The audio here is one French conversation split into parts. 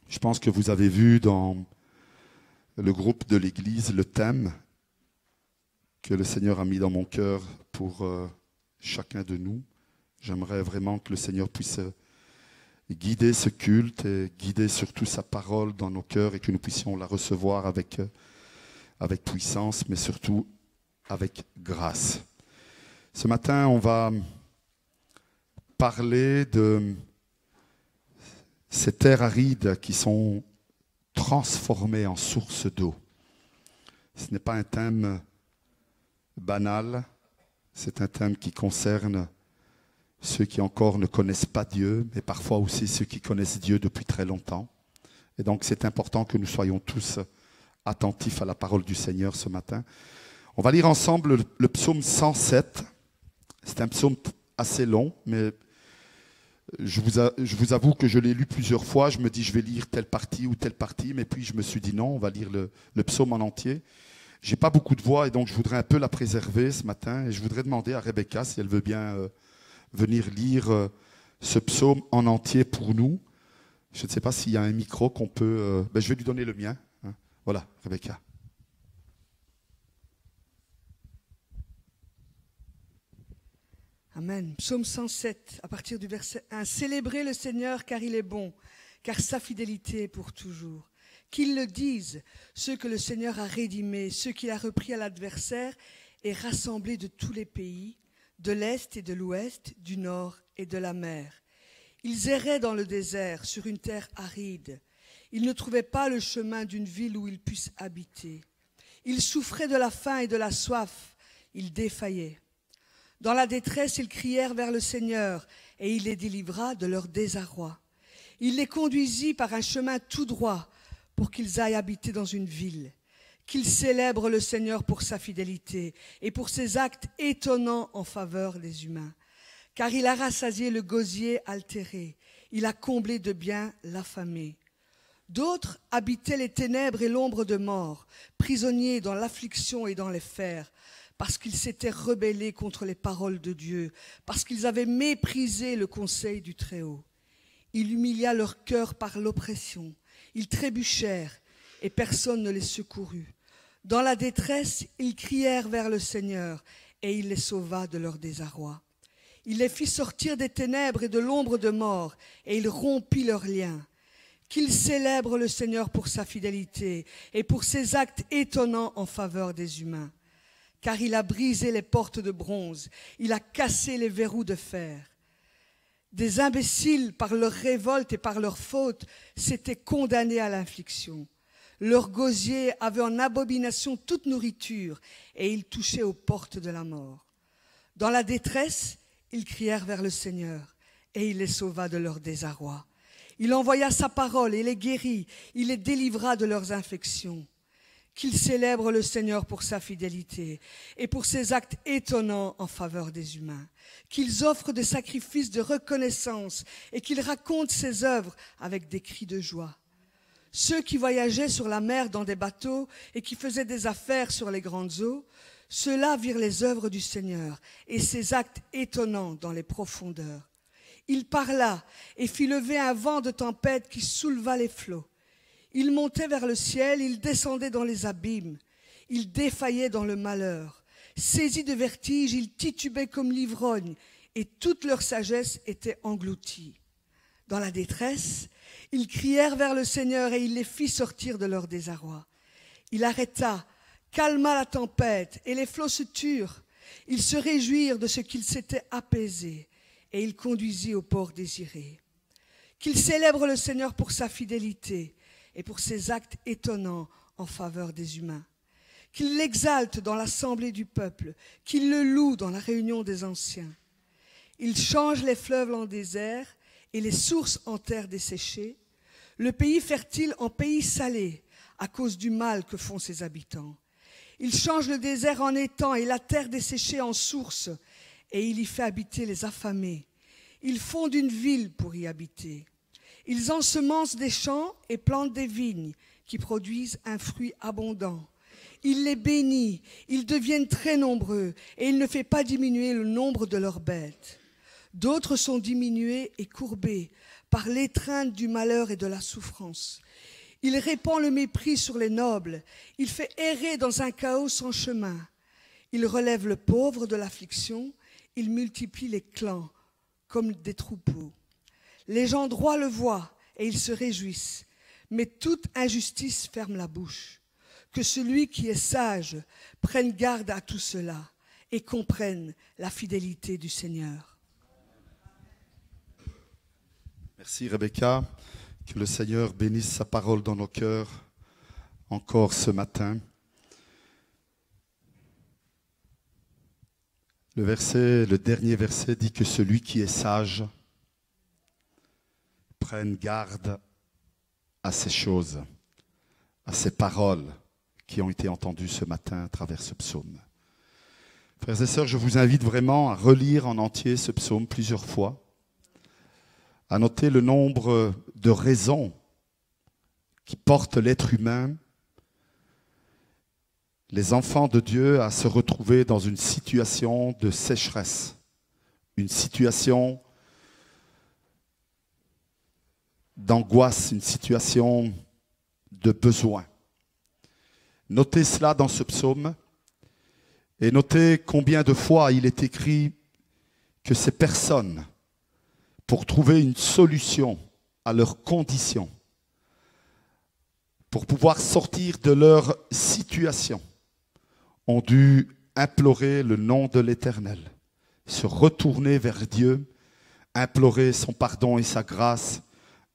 Je pense que vous avez vu dans le groupe de l'Église le thème que le Seigneur a mis dans mon cœur pour chacun de nous. J'aimerais vraiment que le Seigneur puisse guider ce culte et guider surtout sa parole dans nos cœurs et que nous puissions la recevoir avec puissance, mais surtout avec grâce. Ce matin, on va parler de ces terres arides qui sont transformées en sources d'eau. Ce n'est pas un thème banal, c'est un thème qui concerne ceux qui encore ne connaissent pas Dieu, mais parfois aussi ceux qui connaissent Dieu depuis très longtemps. Et donc c'est important que nous soyons tous attentifs à la parole du Seigneur ce matin. On va lire ensemble le psaume 107. C'est un psaume assez long, mais je vous avoue que je l'ai lu plusieurs fois. Je me dis, je vais lire telle partie ou telle partie, mais puis je me suis dit non, on va lire le psaume en entier. Je n'ai pas beaucoup de voix et donc je voudrais un peu la préserver ce matin. Et je voudrais demander à Rebecca si elle veut bien venir lire ce psaume en entier pour nous. Je ne sais pas s'il y a un micro qu'on peut... je vais lui donner le mien. Hein. Voilà, Rebecca. Amen. Psaume 107, à partir du verset 1. Célébrez le Seigneur car il est bon, car sa fidélité est pour toujours. Qu'ils le disent, ceux que le Seigneur a rédimés, ceux qu'il a repris à l'adversaire et rassemblés de tous les pays, de l'Est et de l'Ouest, du Nord et de la mer. Ils erraient dans le désert, sur une terre aride. Ils ne trouvaient pas le chemin d'une ville où ils puissent habiter. Ils souffraient de la faim et de la soif. Ils défaillaient. Dans la détresse, ils crièrent vers le Seigneur, et il les délivra de leur désarroi. Il les conduisit par un chemin tout droit, pour qu'ils aillent habiter dans une ville. Qu'ils célèbrent le Seigneur pour sa fidélité, et pour ses actes étonnants en faveur des humains. Car il a rassasié le gosier altéré, il a comblé de biens l'affamé. D'autres habitaient les ténèbres et l'ombre de mort, prisonniers dans l'affliction et dans les fers, parce qu'ils s'étaient rebellés contre les paroles de Dieu, parce qu'ils avaient méprisé le conseil du Très-Haut. Il humilia leur cœur par l'oppression, ils trébuchèrent et personne ne les secourut. Dans la détresse, ils crièrent vers le Seigneur et il les sauva de leur désarroi. Il les fit sortir des ténèbres et de l'ombre de mort et il rompit leurs liens. Qu'ils célèbrent le Seigneur pour sa fidélité et pour ses actes étonnants en faveur des humains. Car il a brisé les portes de bronze, il a cassé les verrous de fer. Des imbéciles, par leur révolte et par leur faute, s'étaient condamnés à l'infliction. Leur gosier avait en abomination toute nourriture, et ils touchaient aux portes de la mort. Dans la détresse, ils crièrent vers le Seigneur, et il les sauva de leur désarroi. Il envoya sa parole et les guérit, il les délivra de leurs infections. Qu'ils célèbrent le Seigneur pour sa fidélité et pour ses actes étonnants en faveur des humains. Qu'ils offrent des sacrifices de reconnaissance et qu'ils racontent ses œuvres avec des cris de joie. Ceux qui voyageaient sur la mer dans des bateaux et qui faisaient des affaires sur les grandes eaux, ceux-là virent les œuvres du Seigneur et ses actes étonnants dans les profondeurs. Il parla et fit lever un vent de tempête qui souleva les flots. Il montait vers le ciel, il descendait dans les abîmes, il défaillait dans le malheur. Saisis de vertige, ils titubaient comme l'ivrogne, et toute leur sagesse était engloutie. Dans la détresse, ils crièrent vers le Seigneur et il les fit sortir de leur désarroi. Il arrêta, calma la tempête, et les flots se turent. Ils se réjouirent de ce qu'ils s'étaient apaisés, et il conduisit au port désiré. Qu'ils célèbrent le Seigneur pour sa fidélité, et pour ses actes étonnants en faveur des humains. Qu'il l'exalte dans l'assemblée du peuple, qu'il le loue dans la réunion des anciens. Il change les fleuves en désert et les sources en terre desséchée, le pays fertile en pays salé à cause du mal que font ses habitants. Il change le désert en étang et la terre desséchée en source, et il y fait habiter les affamés. Il fonde une ville pour y habiter. Ils ensemencent des champs et plantent des vignes qui produisent un fruit abondant. Il les bénit, ils deviennent très nombreux et il ne fait pas diminuer le nombre de leurs bêtes. D'autres sont diminués et courbés par l'étreinte du malheur et de la souffrance. Il répand le mépris sur les nobles, il fait errer dans un chaos sans chemin. Il relève le pauvre de l'affliction, il multiplie les clans comme des troupeaux. Les gens droits le voient et ils se réjouissent, mais toute injustice ferme la bouche. Que celui qui est sage prenne garde à tout cela et comprenne la fidélité du Seigneur. Merci Rebecca. Que le Seigneur bénisse sa parole dans nos cœurs encore ce matin. Le dernier verset dit que celui qui est sage prenne garde à ces choses, à ces paroles qui ont été entendues ce matin à travers ce psaume. Frères et sœurs, je vous invite vraiment à relire en entier ce psaume plusieurs fois, à noter le nombre de raisons qui portent l'être humain, les enfants de Dieu, à se retrouver dans une situation de sécheresse, une situation d'angoisse, une situation de besoin. Notez cela dans ce psaume et notez combien de fois il est écrit que ces personnes, pour trouver une solution à leurs conditions, pour pouvoir sortir de leur situation, ont dû implorer le nom de l'Éternel, se retourner vers Dieu, implorer son pardon et sa grâce,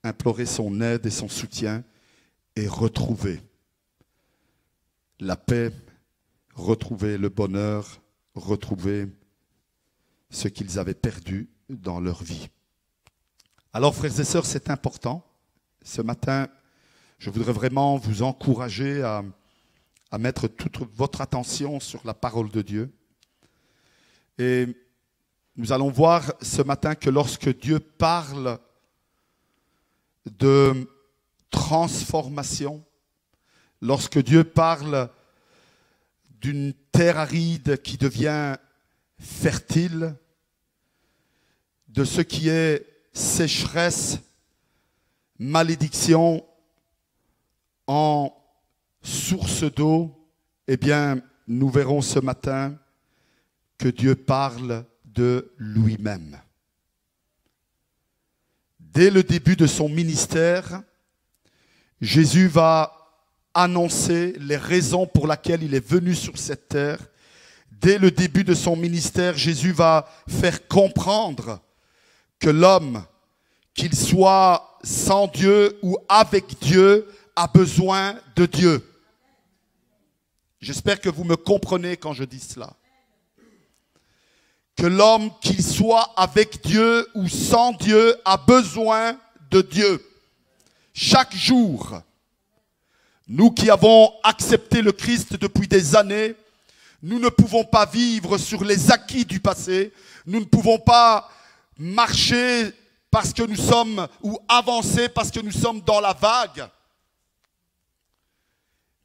implorer son aide et son soutien et retrouver la paix, retrouver le bonheur, retrouver ce qu'ils avaient perdu dans leur vie. Alors, frères et sœurs, c'est important. Ce matin, je voudrais vraiment vous encourager à mettre toute votre attention sur la parole de Dieu. Et nous allons voir ce matin que lorsque Dieu parle de transformation, lorsque Dieu parle d'une terre aride qui devient fertile, de ce qui est sécheresse, malédiction en source d'eau, eh bien, nous verrons ce matin que Dieu parle de lui-même. Dès le début de son ministère, Jésus va annoncer les raisons pour lesquelles il est venu sur cette terre. Dès le début de son ministère, Jésus va faire comprendre que l'homme, qu'il soit sans Dieu ou avec Dieu, a besoin de Dieu. J'espère que vous me comprenez quand je dis cela. Que l'homme, qu'il soit avec Dieu ou sans Dieu, a besoin de Dieu. Chaque jour, nous qui avons accepté le Christ depuis des années, nous ne pouvons pas vivre sur les acquis du passé. Nous ne pouvons pas marcher parce que nous sommes, ou avancer parce que nous sommes dans la vague.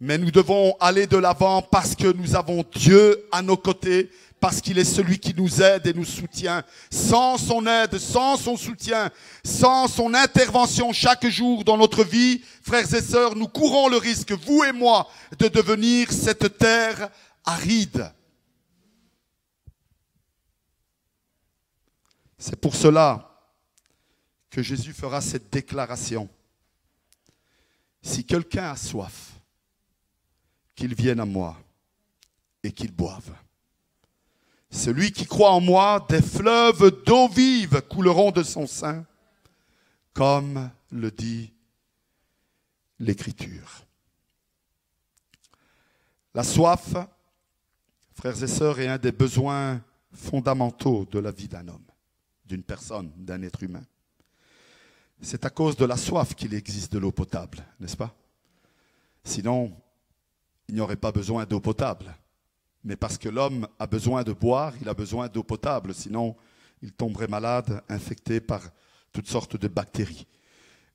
Mais nous devons aller de l'avant parce que nous avons Dieu à nos côtés, parce qu'il est celui qui nous aide et nous soutient. Sans son aide, sans son soutien, sans son intervention chaque jour dans notre vie, frères et sœurs, nous courons le risque, vous et moi, de devenir cette terre aride. C'est pour cela que Jésus fera cette déclaration. Si quelqu'un a soif, qu'il vienne à moi et qu'il boive. Celui qui croit en moi, des fleuves d'eau vive couleront de son sein, comme le dit l'Écriture. La soif, frères et sœurs, est un des besoins fondamentaux de la vie d'un homme, d'une personne, d'un être humain. C'est à cause de la soif qu'il existe de l'eau potable, n'est-ce pas? Sinon, il n'y aurait pas besoin d'eau potable. Mais parce que l'homme a besoin de boire, il a besoin d'eau potable. Sinon, il tomberait malade, infecté par toutes sortes de bactéries.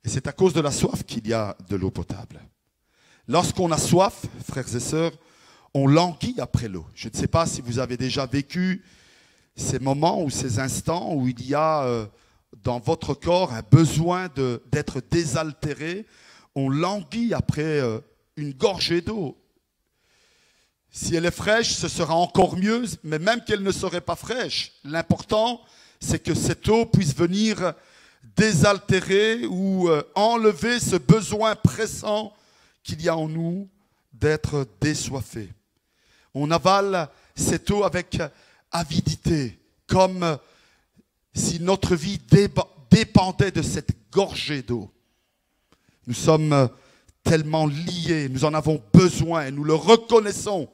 Et c'est à cause de la soif qu'il y a de l'eau potable. Lorsqu'on a soif, frères et sœurs, on languit après l'eau. Je ne sais pas si vous avez déjà vécu ces moments ou ces instants où il y a dans votre corps un besoin d'être désaltéré. On languit après une gorgée d'eau. Si elle est fraîche, ce sera encore mieux, mais même qu'elle ne serait pas fraîche, l'important, c'est que cette eau puisse venir désaltérer ou enlever ce besoin pressant qu'il y a en nous d'être désoiffé. On avale cette eau avec avidité, comme si notre vie dépendait de cette gorgée d'eau. Nous sommes tellement liés, nous en avons besoin et nous le reconnaissons.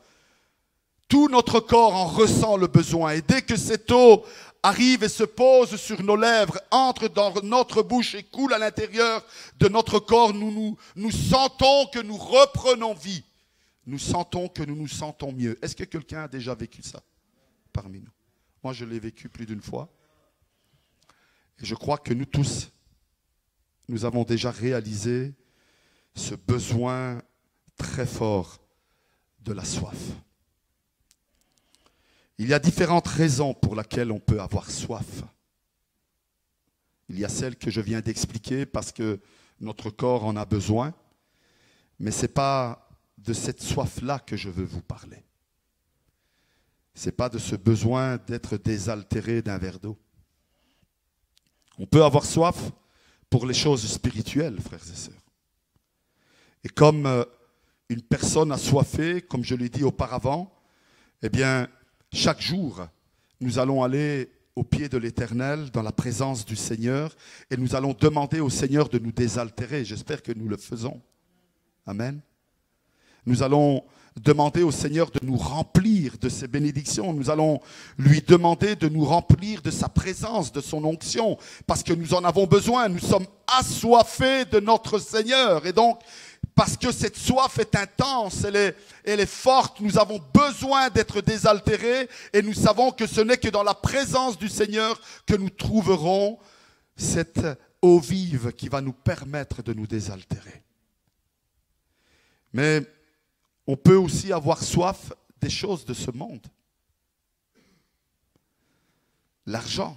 Tout notre corps en ressent le besoin. Et dès que cette eau arrive et se pose sur nos lèvres, entre dans notre bouche et coule à l'intérieur de notre corps, nous sentons que nous reprenons vie. Nous sentons que nous nous sentons mieux. Est-ce que quelqu'un a déjà vécu ça parmi nous? Moi, je l'ai vécu plus d'une fois. Et je crois que nous tous, nous avons déjà réalisé ce besoin très fort de la soif. Il y a différentes raisons pour lesquelles on peut avoir soif. Il y a celle que je viens d'expliquer parce que notre corps en a besoin, mais ce n'est pas de cette soif-là que je veux vous parler. Ce n'est pas de ce besoin d'être désaltéré d'un verre d'eau. On peut avoir soif pour les choses spirituelles, frères et sœurs. Et comme une personne assoiffée, comme je l'ai dit auparavant, eh bien, chaque jour, nous allons aller au pied de l'Éternel, dans la présence du Seigneur, et nous allons demander au Seigneur de nous désaltérer. J'espère que nous le faisons. Amen. Nous allons demander au Seigneur de nous remplir de ses bénédictions. Nous allons lui demander de nous remplir de sa présence, de son onction, parce que nous en avons besoin. Nous sommes assoiffés de notre Seigneur. Et donc, parce que cette soif est intense, elle est forte, nous avons besoin d'être désaltérés et nous savons que ce n'est que dans la présence du Seigneur que nous trouverons cette eau vive qui va nous permettre de nous désaltérer. Mais on peut aussi avoir soif des choses de ce monde. L'argent,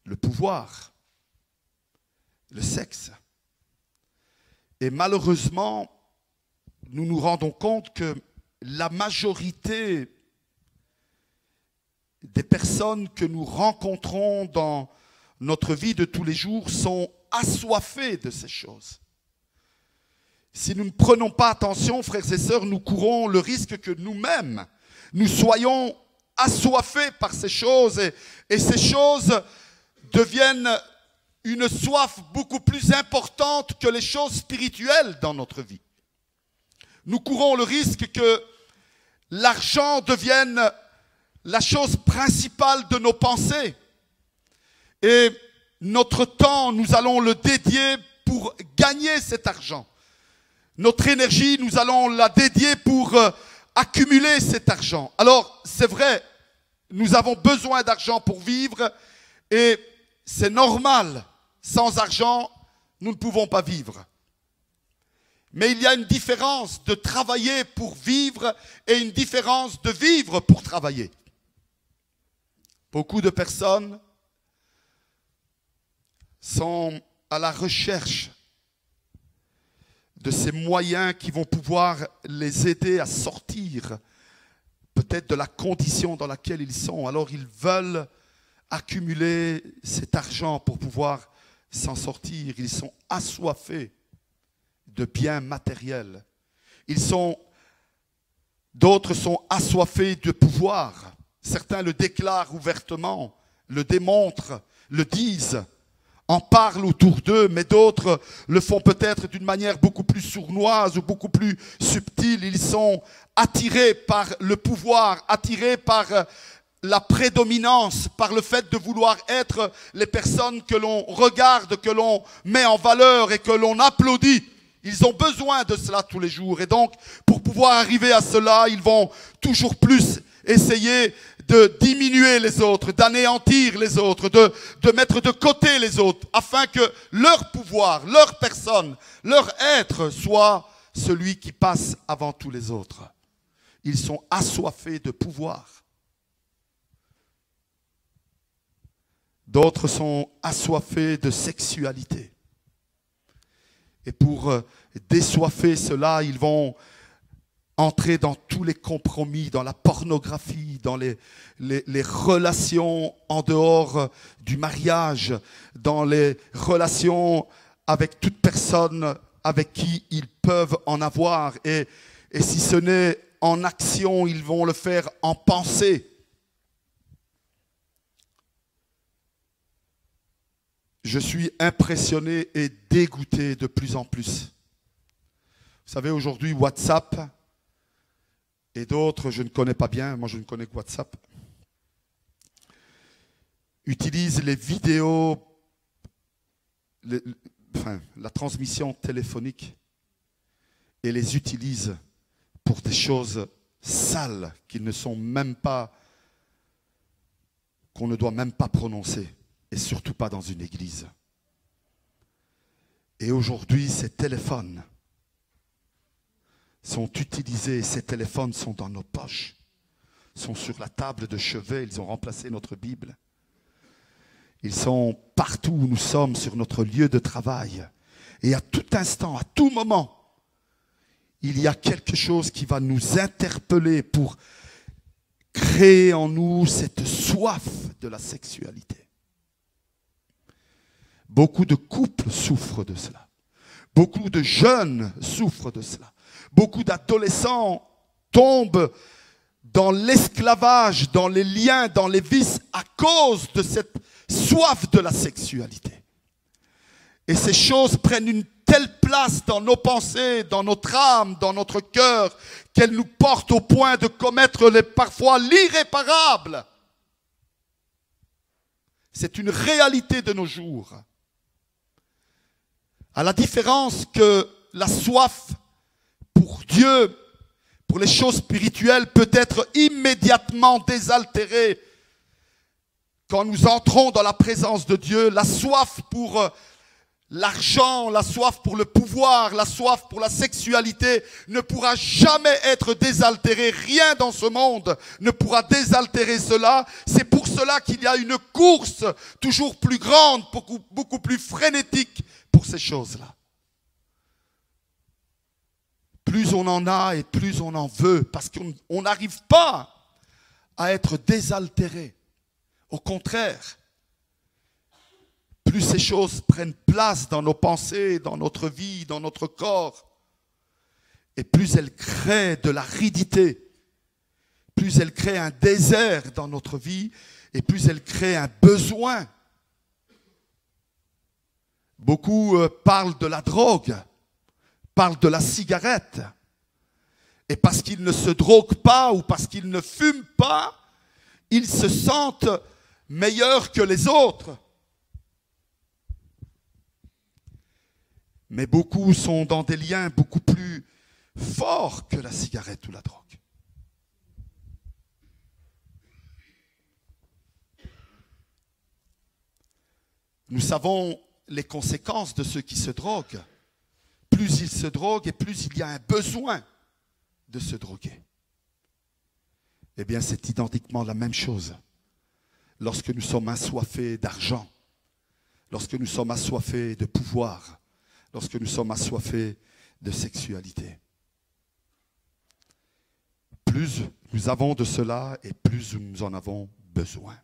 le pouvoir, le sexe. Et malheureusement, nous nous rendons compte que la majorité des personnes que nous rencontrons dans notre vie de tous les jours sont assoiffées de ces choses. Si nous ne prenons pas attention, frères et sœurs, nous courons le risque que nous-mêmes, nous soyons assoiffés par ces choses et ces choses deviennent une soif beaucoup plus importante que les choses spirituelles dans notre vie. Nous courons le risque que l'argent devienne la chose principale de nos pensées. Et notre temps, nous allons le dédier pour gagner cet argent. Notre énergie, nous allons la dédier pour accumuler cet argent. Alors, c'est vrai, nous avons besoin d'argent pour vivre et c'est normal. Sans argent, nous ne pouvons pas vivre. Mais il y a une différence de travailler pour vivre et une différence de vivre pour travailler. Beaucoup de personnes sont à la recherche de ces moyens qui vont pouvoir les aider à sortir peut-être de la condition dans laquelle ils sont. Alors ils veulent accumuler cet argent pour pouvoir s'en sortir. Ils sont assoiffés de biens matériels. D'autres sont assoiffés de pouvoir. Certains le déclarent ouvertement, le démontrent, le disent, en parlent autour d'eux, mais d'autres le font peut-être d'une manière beaucoup plus sournoise ou beaucoup plus subtile. Ils sont attirés par le pouvoir, attirés par la prédominance, par le fait de vouloir être les personnes que l'on regarde, que l'on met en valeur et que l'on applaudit. Ils ont besoin de cela tous les jours. Et donc, pour pouvoir arriver à cela, ils vont toujours plus essayer de diminuer les autres, d'anéantir les autres, de mettre de côté les autres, afin que leur pouvoir, leur personne, leur être soit celui qui passe avant tous les autres. Ils sont assoiffés de pouvoir. D'autres sont assoiffés de sexualité. Et pour désoiffer cela, ils vont entrer dans tous les compromis, dans la pornographie, dans les relations en dehors du mariage, dans les relations avec toute personne avec qui ils peuvent en avoir. Et si ce n'est en action, ils vont le faire en pensée. Je suis impressionné et dégoûté de plus en plus. Vous savez, aujourd'hui, WhatsApp et d'autres, je ne connais pas bien, moi je ne connais que WhatsApp, utilisent les vidéos, la transmission téléphonique et les utilisent pour des choses sales qui ne sont même pas, qu'on ne doit même pas prononcer. Et surtout pas dans une église. Et aujourd'hui, ces téléphones sont utilisés, ces téléphones sont dans nos poches, sont sur la table de chevet, ils ont remplacé notre Bible. Ils sont partout où nous sommes, sur notre lieu de travail. Et à tout instant, à tout moment, il y a quelque chose qui va nous interpeller pour créer en nous cette soif de la sexualité. Beaucoup de couples souffrent de cela. Beaucoup de jeunes souffrent de cela. Beaucoup d'adolescents tombent dans l'esclavage, dans les liens, dans les vices à cause de cette soif de la sexualité. Et ces choses prennent une telle place dans nos pensées, dans notre âme, dans notre cœur, qu'elles nous portent au point de commettre parfois l'irréparable. C'est une réalité de nos jours. À la différence que la soif pour Dieu, pour les choses spirituelles, peut être immédiatement désaltérée quand nous entrons dans la présence de Dieu. La soif pour l'argent, la soif pour le pouvoir, la soif pour la sexualité ne pourra jamais être désaltérée. Rien dans ce monde ne pourra désaltérer cela. C'est pour cela qu'il y a une course toujours plus grande, beaucoup plus frénétique pour ces choses-là. Plus on en a et plus on en veut, parce qu'on n'arrive pas à être désaltéré. Au contraire, plus ces choses prennent place dans nos pensées, dans notre vie, dans notre corps, et plus elles créent de l'aridité, plus elles créent un désert dans notre vie, et plus elles créent un besoin. Beaucoup parlent de la drogue, parlent de la cigarette. Et parce qu'ils ne se droguent pas ou parce qu'ils ne fument pas, ils se sentent meilleurs que les autres. Mais beaucoup sont dans des liens beaucoup plus forts que la cigarette ou la drogue. Nous savons les conséquences de ceux qui se droguent. Plus ils se droguent et plus il y a un besoin de se droguer. Eh bien, c'est identiquement la même chose lorsque nous sommes assoiffés d'argent, lorsque nous sommes assoiffés de pouvoir, lorsque nous sommes assoiffés de sexualité. Plus nous avons de cela et plus nous en avons besoin.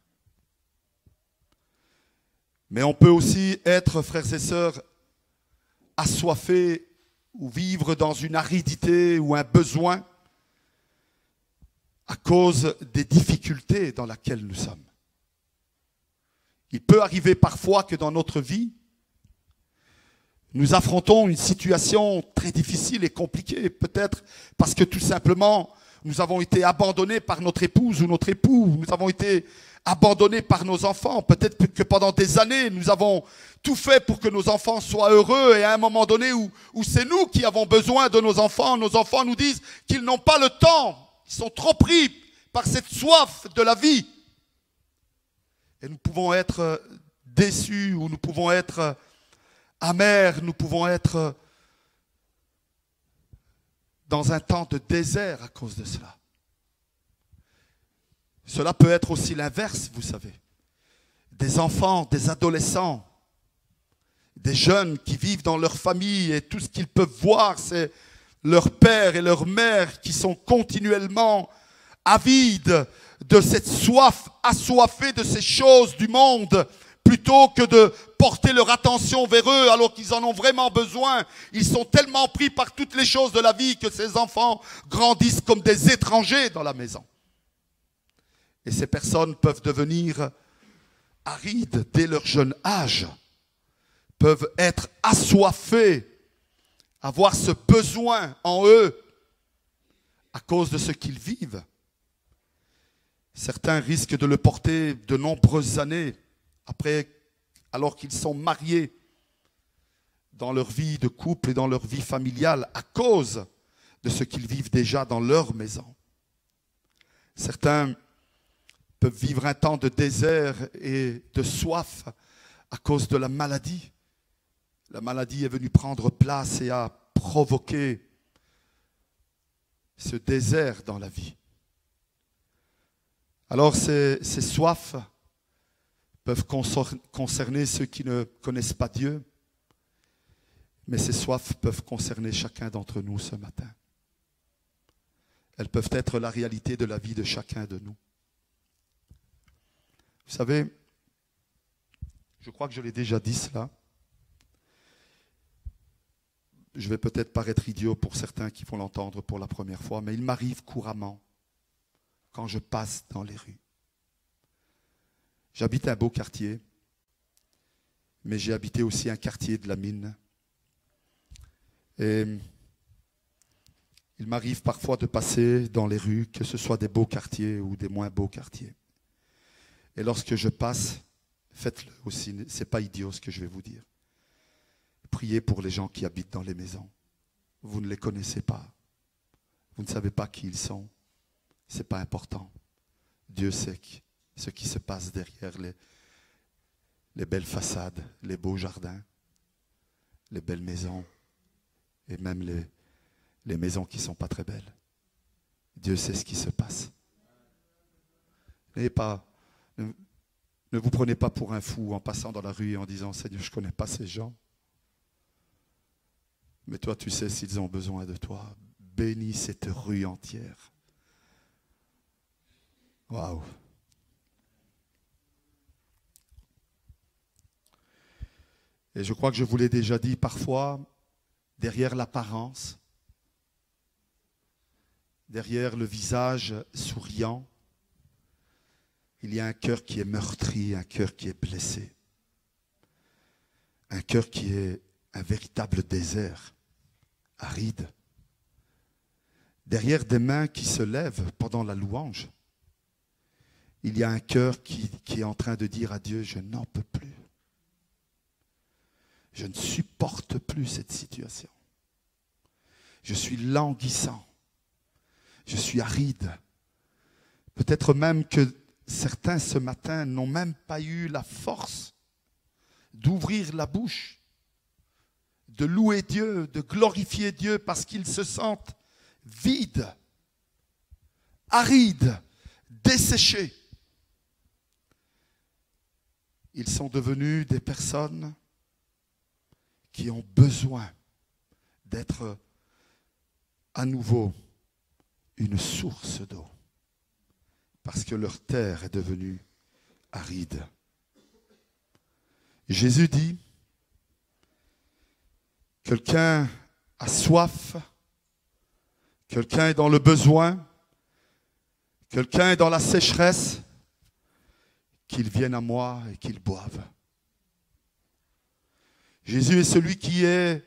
Mais on peut aussi être, frères et sœurs, assoiffés ou vivre dans une aridité ou un besoin à cause des difficultés dans lesquelles nous sommes. Il peut arriver parfois que dans notre vie, nous affrontons une situation très difficile et compliquée, peut-être parce que tout simplement, nous avons été abandonnés par notre épouse ou notre époux, nous avons été abandonnés par nos enfants. Peut-être que pendant des années, nous avons tout fait pour que nos enfants soient heureux et à un moment donné où c'est nous qui avons besoin de nos enfants nous disent qu'ils n'ont pas le temps, ils sont trop pris par cette soif de la vie. Et nous pouvons être déçus ou nous pouvons être amers, nous pouvons être dans un temps de désert à cause de cela. Cela peut être aussi l'inverse, vous savez. Des enfants, des adolescents, des jeunes qui vivent dans leur famille et tout ce qu'ils peuvent voir, c'est leur père et leur mère qui sont continuellement avides de cette soif, assoiffés de ces choses du monde, plutôt que de porter leur attention vers eux alors qu'ils en ont vraiment besoin. Ils sont tellement pris par toutes les choses de la vie que ces enfants grandissent comme des étrangers dans la maison. Et ces personnes peuvent devenir arides dès leur jeune âge, peuvent être assoiffées, avoir ce besoin en eux à cause de ce qu'ils vivent. Certains risquent de le porter de nombreuses années après, alors qu'ils sont mariés dans leur vie de couple et dans leur vie familiale à cause de ce qu'ils vivent déjà dans leur maison. Certains peuvent vivre un temps de désert et de soif à cause de la maladie. La maladie est venue prendre place et a provoqué ce désert dans la vie. Alors ces soifs peuvent concerner ceux qui ne connaissent pas Dieu, mais ces soifs peuvent concerner chacun d'entre nous ce matin. Elles peuvent être la réalité de la vie de chacun de nous. Vous savez, je crois que je l'ai déjà dit cela. Je vais peut-être paraître idiot pour certains qui vont l'entendre pour la première fois, mais il m'arrive couramment quand je passe dans les rues. J'habite un beau quartier, mais j'ai habité aussi un quartier de la mine. Et il m'arrive parfois de passer dans les rues, que ce soit des beaux quartiers ou des moins beaux quartiers. Et lorsque je passe, faites-le aussi, ce n'est pas idiot ce que je vais vous dire. Priez pour les gens qui habitent dans les maisons. Vous ne les connaissez pas. Vous ne savez pas qui ils sont. Ce n'est pas important. Dieu sait ce qui se passe derrière les belles façades, les beaux jardins, les belles maisons et même les maisons qui ne sont pas très belles. Dieu sait ce qui se passe. Ne vous prenez pas pour un fou en passant dans la rue et en disant « Seigneur, je ne connais pas ces gens. » Mais toi, tu sais s'ils ont besoin de toi. Bénis cette rue entière. Waouh! Et je crois que je vous l'ai déjà dit, parfois, derrière l'apparence, derrière le visage souriant, il y a un cœur qui est meurtri, un cœur qui est blessé. Un cœur qui est un véritable désert, aride. Derrière des mains qui se lèvent pendant la louange, il y a un cœur qui est en train de dire à Dieu, je n'en peux plus. Je ne supporte plus cette situation. Je suis languissant. Je suis aride. Peut-être même que certains ce matin n'ont même pas eu la force d'ouvrir la bouche, de louer Dieu, de glorifier Dieu parce qu'ils se sentent vides, arides, desséchés. Ils sont devenus des personnes qui ont besoin d'être à nouveau une source d'eau. Parce que leur terre est devenue aride. Jésus dit, quelqu'un a soif, quelqu'un est dans le besoin, quelqu'un est dans la sécheresse, qu'il vienne à moi et qu'il boive. Jésus est celui qui est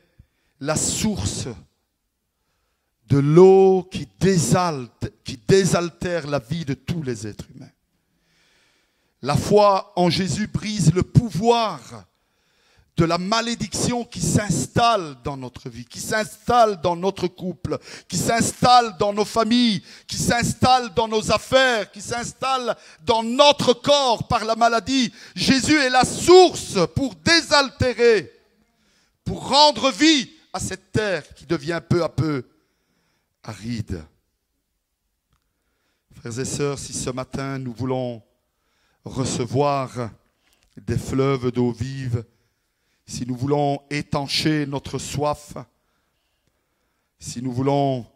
la source de l'eau qui désaltère la vie de tous les êtres humains. La foi en Jésus brise le pouvoir de la malédiction qui s'installe dans notre vie, qui s'installe dans notre couple, qui s'installe dans nos familles, qui s'installe dans nos affaires, qui s'installe dans notre corps par la maladie. Jésus est la source pour désaltérer, pour rendre vie à cette terre qui devient peu à peu aride. Frères et sœurs, si ce matin nous voulons recevoir des fleuves d'eau vive, si nous voulons étancher notre soif, si nous voulons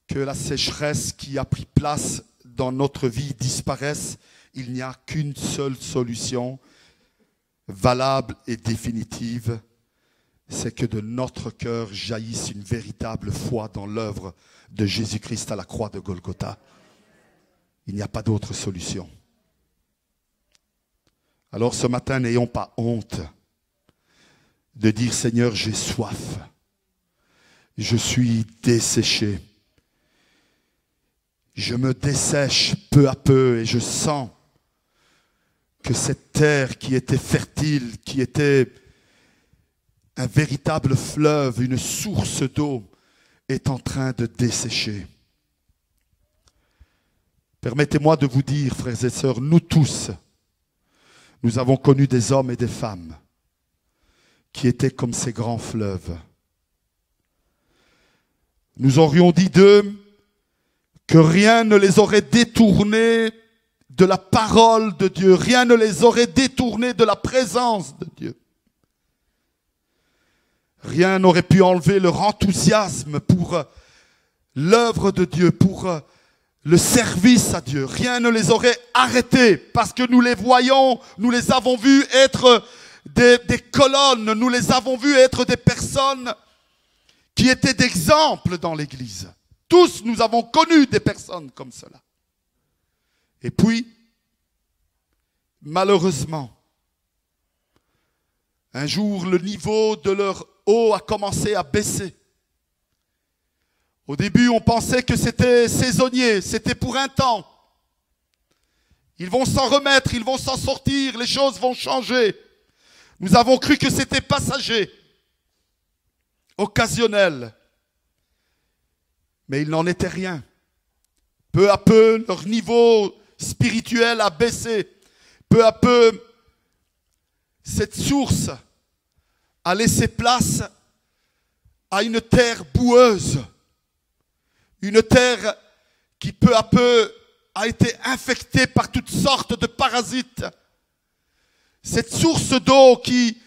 que la sécheresse qui a pris place dans notre vie disparaisse, il n'y a qu'une seule solution valable et définitive, c'est que de notre cœur jaillisse une véritable foi dans l'œuvre de Jésus-Christ à la croix de Golgotha. Il n'y a pas d'autre solution. Alors ce matin, n'ayons pas honte de dire, Seigneur, j'ai soif. Je suis desséché. Je me dessèche peu à peu et je sens que cette terre qui était fertile, qui était un véritable fleuve, une source d'eau, est en train de dessécher. Permettez-moi de vous dire, frères et sœurs, nous tous, nous avons connu des hommes et des femmes qui étaient comme ces grands fleuves. Nous aurions dit d'eux que rien ne les aurait détournés de la parole de Dieu, rien ne les aurait détournés de la présence de Dieu. Rien n'aurait pu enlever leur enthousiasme pour l'œuvre de Dieu, pour le service à Dieu. Rien ne les aurait arrêtés parce que nous les voyons, nous les avons vus être des colonnes, nous les avons vus être des personnes qui étaient d'exemple dans l'Église. Tous, nous avons connu des personnes comme cela. Et puis, malheureusement, un jour, le niveau de leur eau a commencé à baisser. Au début, on pensait que c'était saisonnier, c'était pour un temps. Ils vont s'en remettre, ils vont s'en sortir, les choses vont changer. Nous avons cru que c'était passager, occasionnel. Mais il n'en était rien. Peu à peu, leur niveau spirituel a baissé. Peu à peu, cette source a laissé place à une terre boueuse. Une terre qui peu à peu a été infectée par toutes sortes de parasites. Cette source d'eau qui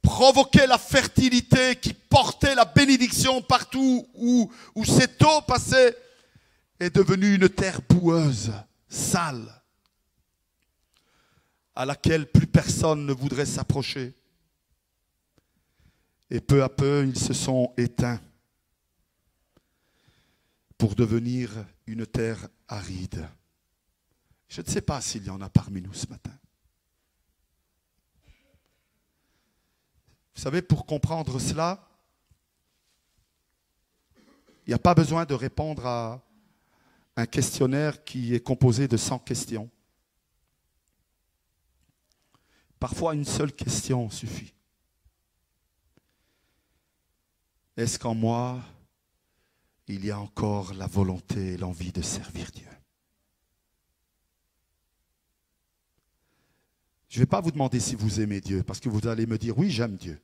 provoquait la fertilité, qui portait la bénédiction partout où cette eau passait, est devenue une terre boueuse, sale, à laquelle plus personne ne voudrait s'approcher. Et peu à peu, ils se sont éteints pour devenir une terre aride. Je ne sais pas s'il y en a parmi nous ce matin. Vous savez, pour comprendre cela, il n'y a pas besoin de répondre à un questionnaire qui est composé de 100 questions. Parfois, une seule question suffit. Est-ce qu'en moi, il y a encore la volonté et l'envie de servir Dieu? Je ne vais pas vous demander si vous aimez Dieu, parce que vous allez me dire, oui, j'aime Dieu.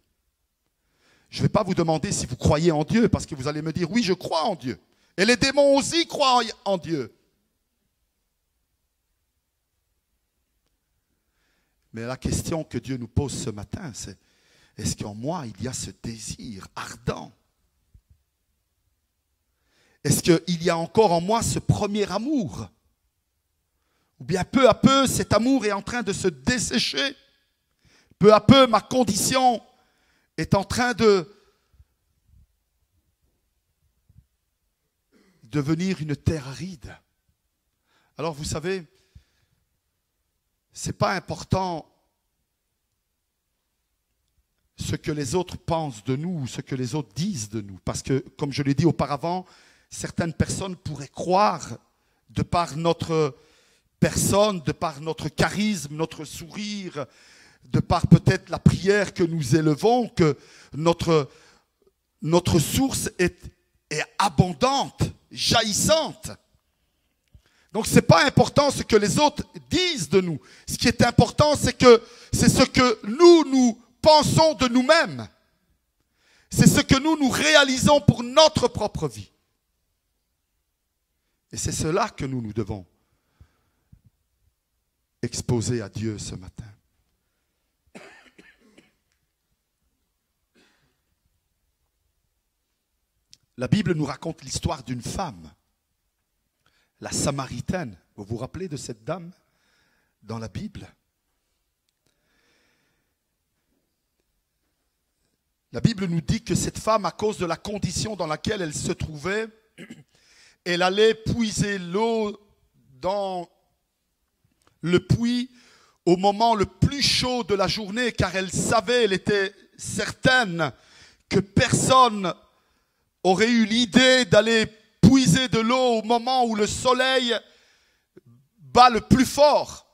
Je ne vais pas vous demander si vous croyez en Dieu, parce que vous allez me dire, oui, je crois en Dieu. Et les démons aussi croient en Dieu. Mais la question que Dieu nous pose ce matin, c'est, est-ce qu'en moi, il y a ce désir ardent? Est-ce qu'il y a encore en moi ce premier amour? Ou bien peu à peu, cet amour est en train de se dessécher. Peu à peu, ma condition est en train de devenir une terre aride. Alors vous savez, ce n'est pas important ce que les autres pensent de nous, ce que les autres disent de nous. Parce que, comme je l'ai dit auparavant, certaines personnes pourraient croire, de par notre personne, de par notre charisme, notre sourire, de par peut-être la prière que nous élevons, que notre source est abondante, jaillissante. Donc ce n'est pas important ce que les autres disent de nous. Ce qui est important, c'est ce que nous pensons de nous-mêmes. C'est ce que nous réalisons pour notre propre vie. Et c'est cela que nous devons exposer à Dieu ce matin. La Bible nous raconte l'histoire d'une femme, la Samaritaine. Vous vous rappelez de cette dame dans la Bible? La Bible nous dit que cette femme, à cause de la condition dans laquelle elle se trouvait, elle allait puiser l'eau dans le puits au moment le plus chaud de la journée, car elle savait, elle était certaine que personne aurait eu l'idée d'aller puiser de l'eau au moment où le soleil bat le plus fort.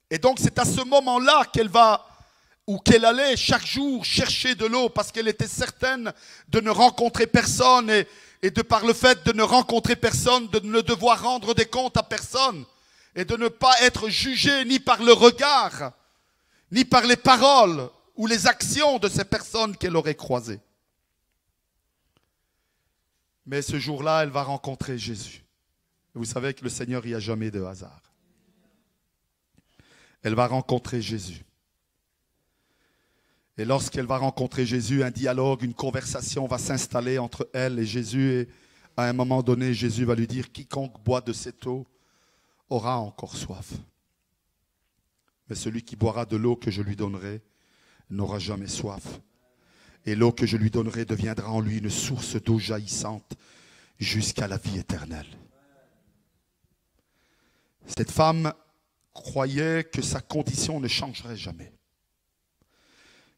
Et donc c'est à ce moment-là qu'elle allait chaque jour chercher de l'eau, parce qu'elle était certaine de ne rencontrer personne et de par le fait de ne rencontrer personne, de ne devoir rendre des comptes à personne et de ne pas être jugée ni par le regard, ni par les paroles ou les actions de ces personnes qu'elle aurait croisées. Mais ce jour-là, elle va rencontrer Jésus. Vous savez que le Seigneur, il n'y a jamais de hasard. Elle va rencontrer Jésus. Et lorsqu'elle va rencontrer Jésus, un dialogue, une conversation va s'installer entre elle et Jésus. Et à un moment donné, Jésus va lui dire, quiconque boit de cette eau aura encore soif. Mais celui qui boira de l'eau que je lui donnerai n'aura jamais soif. Et l'eau que je lui donnerai deviendra en lui une source d'eau jaillissante jusqu'à la vie éternelle. Cette femme croyait que sa condition ne changerait jamais.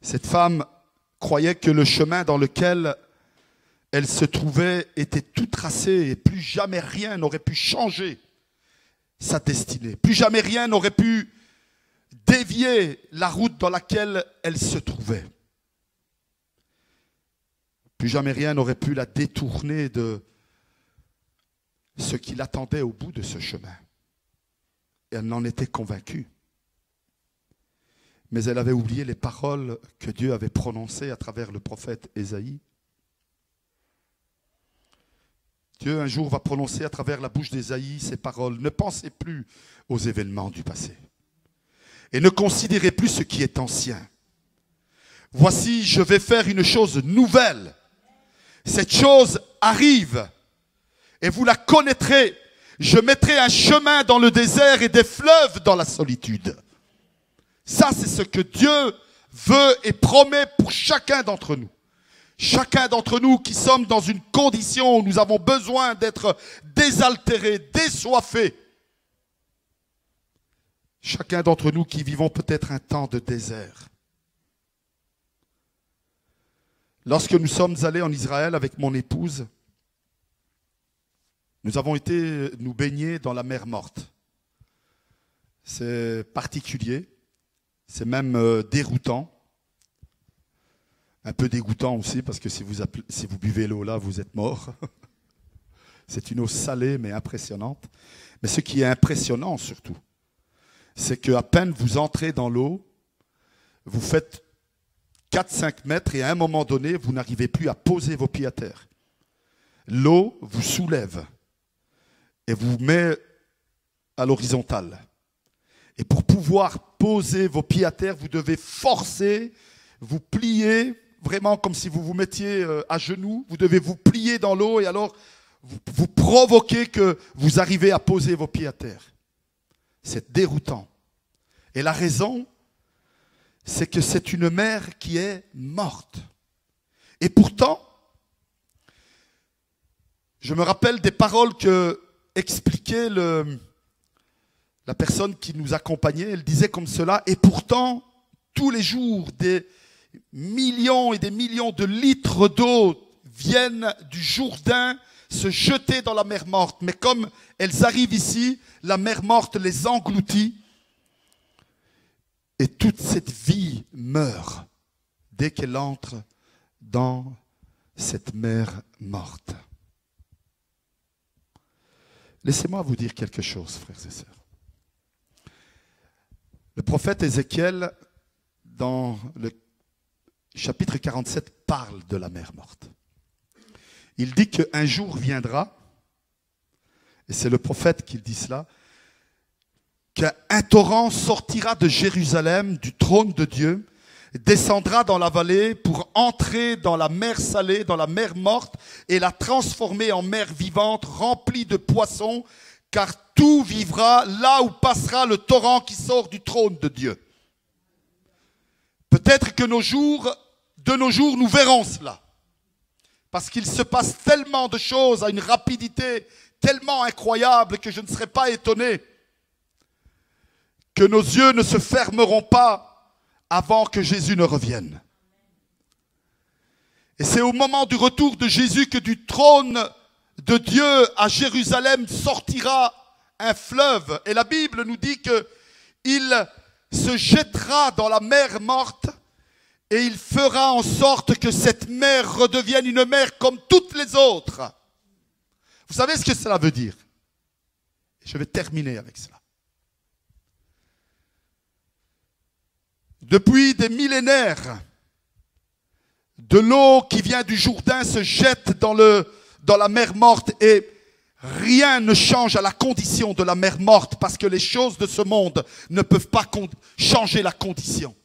Cette femme croyait que le chemin dans lequel elle se trouvait était tout tracé et plus jamais rien n'aurait pu changer sa destinée. Plus jamais rien n'aurait pu dévier la route dans laquelle elle se trouvait. Plus jamais rien n'aurait pu la détourner de ce qui l'attendait au bout de ce chemin. Et elle en était convaincue. Mais elle avait oublié les paroles que Dieu avait prononcées à travers le prophète Ésaïe. Dieu un jour va prononcer à travers la bouche d'Ésaïe ces paroles. Ne pensez plus aux événements du passé. Et ne considérez plus ce qui est ancien. Voici, je vais faire une chose nouvelle. Cette chose arrive et vous la connaîtrez. Je mettrai un chemin dans le désert et des fleuves dans la solitude. Ça, c'est ce que Dieu veut et promet pour chacun d'entre nous. Chacun d'entre nous qui sommes dans une condition où nous avons besoin d'être désaltérés, désoiffés. Chacun d'entre nous qui vivons peut-être un temps de désert. Lorsque nous sommes allés en Israël avec mon épouse, nous avons été nous baigner dans la mer Morte. C'est particulier, c'est même déroutant. Un peu dégoûtant aussi, parce que si vous buvez l'eau là, vous êtes mort. C'est une eau salée, mais impressionnante. Mais ce qui est impressionnant surtout, c'est qu'à peine vous entrez dans l'eau, vous faites 4-5 mètres et à un moment donné, vous n'arrivez plus à poser vos pieds à terre. L'eau vous soulève et vous met à l'horizontale. Et pour pouvoir poser vos pieds à terre, vous devez forcer, vous plier, vraiment comme si vous vous mettiez à genoux. Vous devez vous plier dans l'eau et alors vous provoquez que vous arrivez à poser vos pieds à terre. C'est déroutant. Et la raison, c'est que c'est une mer qui est morte. Et pourtant, je me rappelle des paroles que expliquait la personne qui nous accompagnait. Elle disait comme cela, et pourtant, tous les jours, des millions et des millions de litres d'eau viennent du Jourdain se jeter dans la mer morte. Mais comme elles arrivent ici, la mer morte les engloutit. Et toute cette vie meurt dès qu'elle entre dans cette mer morte. Laissez-moi vous dire quelque chose, frères et sœurs. Le prophète Ézéchiel, dans le chapitre 47, parle de la mer morte. Il dit qu'un jour viendra, et c'est le prophète qui dit cela, qu'un torrent sortira de Jérusalem, du trône de Dieu, descendra dans la vallée pour entrer dans la mer salée, dans la mer morte, et la transformer en mer vivante, remplie de poissons, car tout vivra là où passera le torrent qui sort du trône de Dieu. Peut-être que de nos jours, nous verrons cela. Parce qu'il se passe tellement de choses à une rapidité tellement incroyable que je ne serais pas étonné que nos yeux ne se fermeront pas avant que Jésus ne revienne. Et c'est au moment du retour de Jésus que du trône de Dieu à Jérusalem sortira un fleuve. Et la Bible nous dit qu'il se jettera dans la mer morte et il fera en sorte que cette mer redevienne une mer comme toutes les autres. Vous savez ce que cela veut dire? Je vais terminer avec cela. Depuis des millénaires, de l'eau qui vient du Jourdain se jette dans la mer morte et rien ne change à la condition de la mer morte parce que les choses de ce monde ne peuvent pas changer la condition.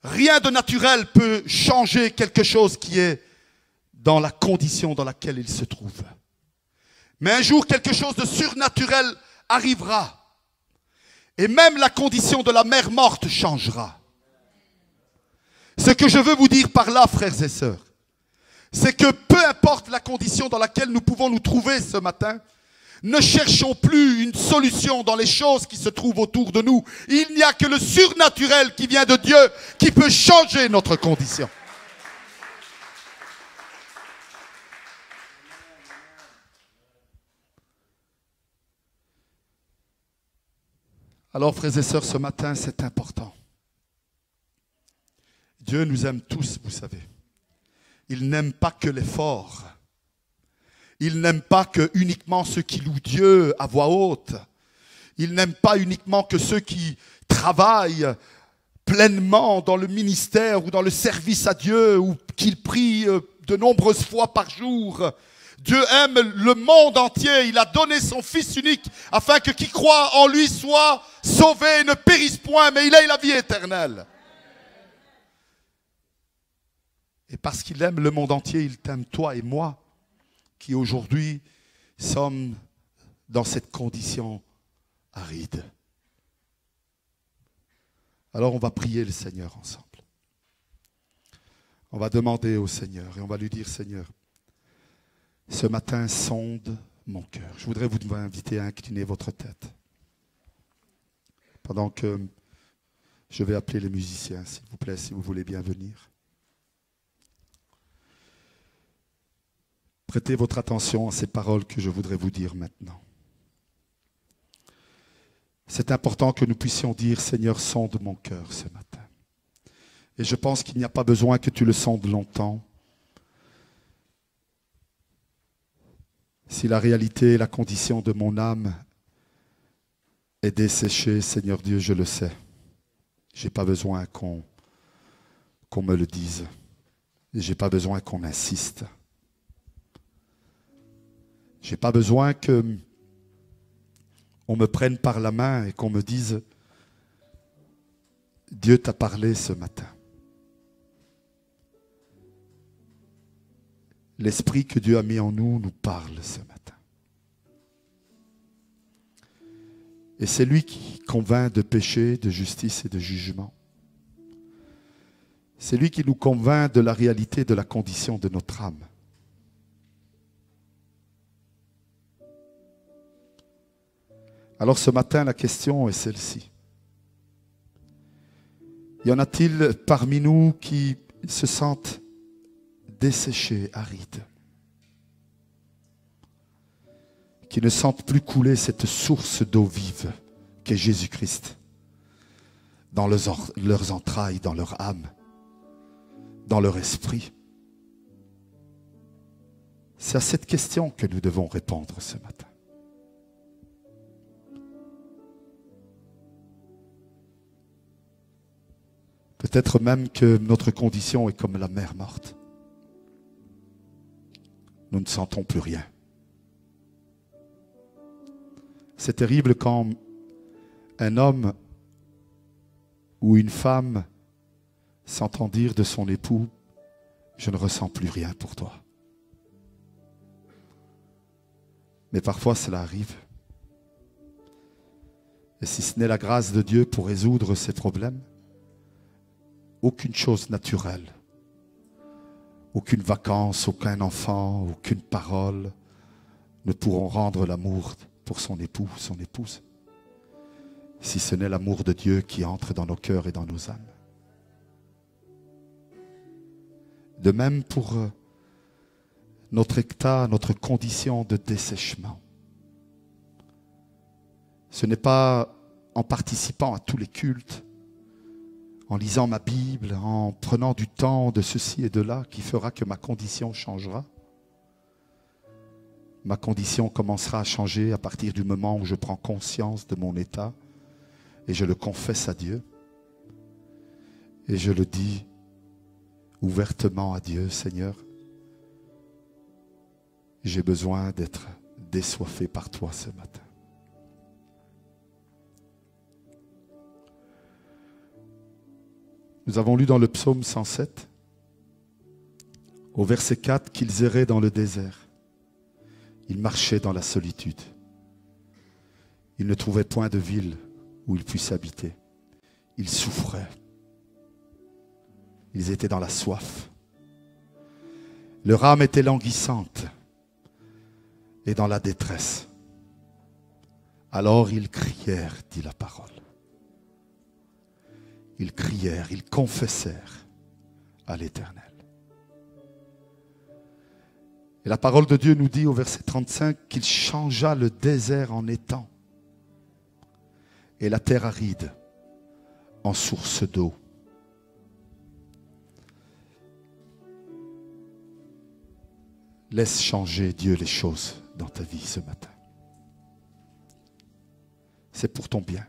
Rien de naturel peut changer quelque chose qui est dans la condition dans laquelle il se trouve. Mais un jour, quelque chose de surnaturel arrivera. Et même la condition de la mer morte changera. Ce que je veux vous dire par là, frères et sœurs, c'est que peu importe la condition dans laquelle nous pouvons nous trouver ce matin, ne cherchons plus une solution dans les choses qui se trouvent autour de nous. Il n'y a que le surnaturel qui vient de Dieu qui peut changer notre condition. Alors, frères et sœurs, ce matin, c'est important. Dieu nous aime tous, vous savez. Il n'aime pas que les forts. Il n'aime pas que uniquement ceux qui louent Dieu à voix haute. Il n'aime pas uniquement que ceux qui travaillent pleinement dans le ministère ou dans le service à Dieu ou qu'ils prient de nombreuses fois par jour. Dieu aime le monde entier. Il a donné son Fils unique afin que qui croit en lui soit sauvé et ne périsse point, mais il ait la vie éternelle. Et parce qu'il aime le monde entier, il t'aime toi et moi, qui aujourd'hui sommes dans cette condition aride. Alors on va prier le Seigneur ensemble. On va demander au Seigneur et on va lui dire, Seigneur, ce matin, sonde mon cœur. Je voudrais vous inviter à incliner votre tête. Pendant que je vais appeler les musiciens, s'il vous plaît, si vous voulez bien venir. Prêtez votre attention à ces paroles que je voudrais vous dire maintenant. C'est important que nous puissions dire, Seigneur, sonde mon cœur ce matin. Et je pense qu'il n'y a pas besoin que tu le sondes longtemps. Si la réalité et la condition de mon âme est desséchée, Seigneur Dieu, je le sais. Je n'ai pas besoin qu'on me le dise. Et je n'ai pas besoin qu'on insiste. Je n'ai pas besoin qu'on me prenne par la main et qu'on me dise « Dieu t'a parlé ce matin ». L'esprit que Dieu a mis en nous nous parle ce matin. Et c'est lui qui convainc de péché, de justice et de jugement. C'est lui qui nous convainc de la réalité de la condition de notre âme. Alors ce matin, la question est celle-ci. Y en a-t-il parmi nous qui se sentent desséchés, arides, qui ne sentent plus couler cette source d'eau vive qu'est Jésus-Christ? dans leurs entrailles, dans leur âme, dans leur esprit? C'est à cette question que nous devons répondre ce matin. Peut-être même que notre condition est comme la mer morte. Nous ne sentons plus rien. C'est terrible quand un homme ou une femme s'entend dire de son époux « Je ne ressens plus rien pour toi ». Mais parfois cela arrive. Et si ce n'est la grâce de Dieu pour résoudre ces problèmes, aucune chose naturelle, aucune vacance, aucun enfant, aucune parole ne pourront rendre l'amour pour son époux, son épouse, si ce n'est l'amour de Dieu qui entre dans nos cœurs et dans nos âmes. De même pour notre état, notre condition de dessèchement. Ce n'est pas en participant à tous les cultes, en lisant ma Bible, en prenant du temps de ceci et de là, qui fera que ma condition changera. Ma condition commencera à changer à partir du moment où je prends conscience de mon état et je le confesse à Dieu. Et je le dis ouvertement à Dieu, Seigneur, j'ai besoin d'être désoiffé par toi ce matin. Nous avons lu dans le psaume 107, au verset 4, qu'ils erraient dans le désert. Ils marchaient dans la solitude. Ils ne trouvaient point de ville où ils puissent habiter. Ils souffraient. Ils étaient dans la soif. Leur âme était languissante et dans la détresse. Alors ils crièrent, dit la parole. Ils crièrent, ils confessèrent à l'Éternel. Et la parole de Dieu nous dit au verset 35 qu'il changea le désert en étang et la terre aride en source d'eau. Laisse changer Dieu les choses dans ta vie ce matin. C'est pour ton bien.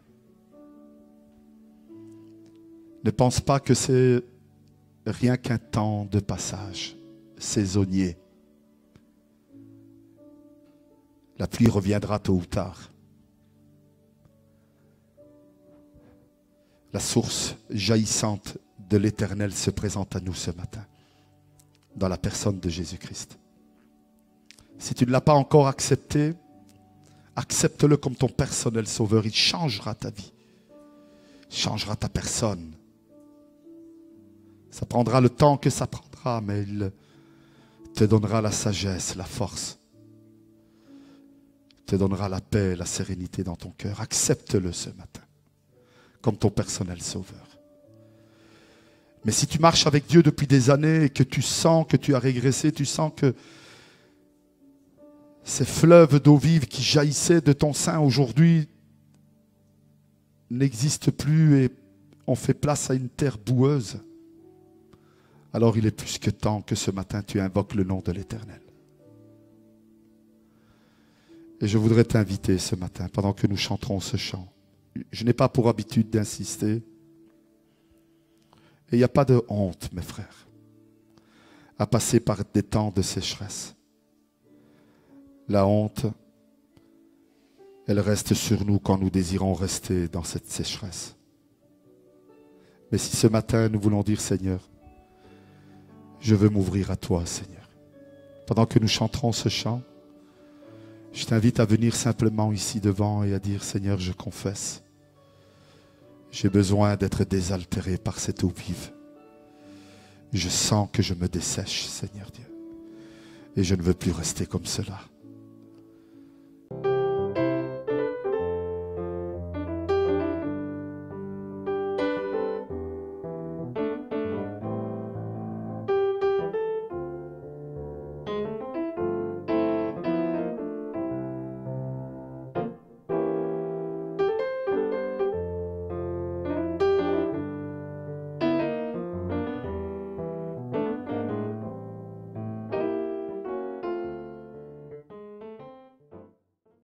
Ne pense pas que c'est rien qu'un temps de passage saisonnier. La pluie reviendra tôt ou tard. La source jaillissante de l'Éternel se présente à nous ce matin, dans la personne de Jésus-Christ. Si tu ne l'as pas encore accepté, accepte-le comme ton personnel sauveur. Il changera ta vie, il changera ta personne. Ça prendra le temps que ça prendra, mais il te donnera la sagesse, la force. Il te donnera la paix, la sérénité dans ton cœur. Accepte-le ce matin, comme ton personnel sauveur. Mais si tu marches avec Dieu depuis des années et que tu sens que tu as régressé, tu sens que ces fleuves d'eau vive qui jaillissaient de ton sein aujourd'hui n'existent plus et on fait place à une terre boueuse, alors il est plus que temps que ce matin tu invoques le nom de l'Éternel. Et je voudrais t'inviter ce matin, pendant que nous chanterons ce chant. Je n'ai pas pour habitude d'insister. Et il n'y a pas de honte, mes frères, à passer par des temps de sécheresse. La honte, elle reste sur nous quand nous désirons rester dans cette sécheresse. Mais si ce matin nous voulons dire, Seigneur, je veux m'ouvrir à toi, Seigneur. Pendant que nous chanterons ce chant, je t'invite à venir simplement ici devant et à dire, Seigneur, je confesse. J'ai besoin d'être désaltéré par cette eau vive. Je sens que je me dessèche, Seigneur Dieu. Et je ne veux plus rester comme cela.